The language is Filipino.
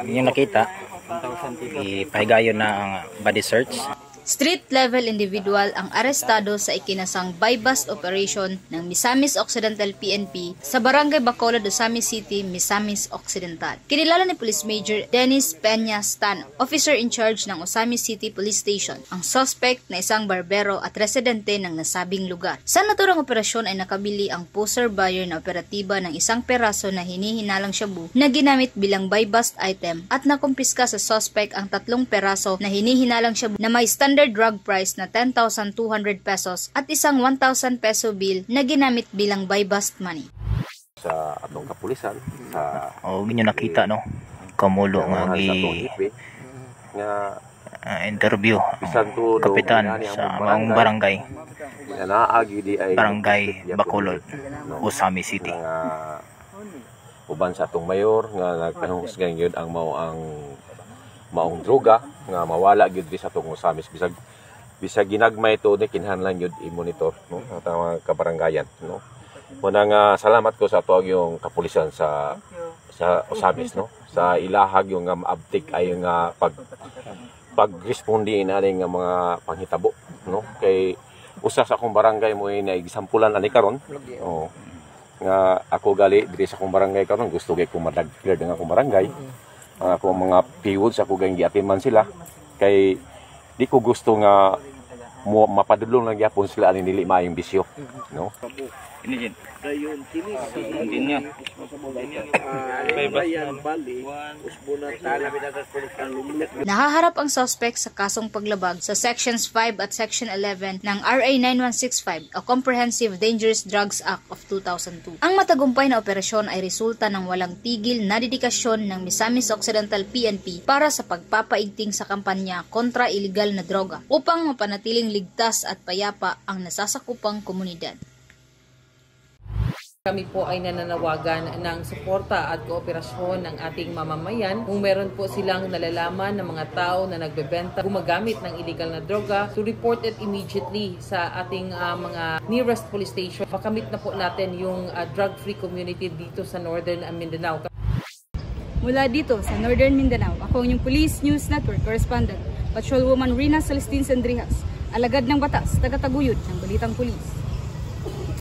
Yung nakita, ipahigayon na ang body search. Street-level individual ang arestado sa ikinasang buy-bust operation ng Misamis Occidental PNP sa Barangay Bacolod, Osamis City, Misamis Occidental. Kinilala ni Police Major Dennis Peña Stano, officer in charge ng Osamis City Police Station, ang suspect na isang barbero at residente ng nasabing lugar. Sa naturang operasyon ay nakabili ang poser buyer na operatiba ng isang peraso na hinihinalang shabu na ginamit bilang buy-bust item at nakumpiska sa suspect ang 3 peraso na hinihinalang shabu na may standard drug price na 10,200 pesos at isang 1,000 peso bill na ginamit bilang buy-bust money. Sa atong kapulisan sa ginyo nakita no kamulo nga interview kapitan sa maong barangay Bacolod, Osamis City. Uban sa atong mayor nga nagpanghusgan gyud ang maong droga nga mawala gyud sa atong Osamis bisag ginagmay ito ni kinahanglan gyud i-monitor no atong mga kabarangayan no. Muna nga salamat ko sa tuwag yung kapulisan sa Osamis no sa ilahag yung abtik ay yung pag-respondi inaning nga mga panghitabo no kay usa sa akong barangay mo na igisampulan ani karon nga ako gali diri sa akong barangay karon gusto gyud ko madagger nga akong barangay. Ako mga piwods ako gang giatiman sila kay di ko gusto nga mapadulong lang gyapon sila ani dili maayong bisyo no. Ini dayon kini niya. Nahaharap ang suspect sa kasong paglabag sa Sections 5 at Section 11 ng RA 9165 o Comprehensive Dangerous Drugs Act of 2002. Ang matagumpay na operasyon ay resulta ng walang tigil na dedikasyon ng Misamis Occidental PNP para sa pagpapaigting sa kampanya kontra iligal na droga upang mapanatiling ligtas at payapa ang nasasakupang komunidad. Kami po ay nananawagan ng suporta at kooperasyon ng ating mamamayan kung meron po silang nalalaman ng mga tao na nagbebenta, gumagamit ng illegal na droga, to report it immediately sa ating mga nearest police station. Makamit na po natin yung drug-free community dito sa Northern Mindanao. Mula dito sa Northern Mindanao, ako ang inyong Police News Network Correspondent, Patrolwoman Rina Celestine Sandrihas, alagad ng batas, taga-taguyod ng Balitang Pulis.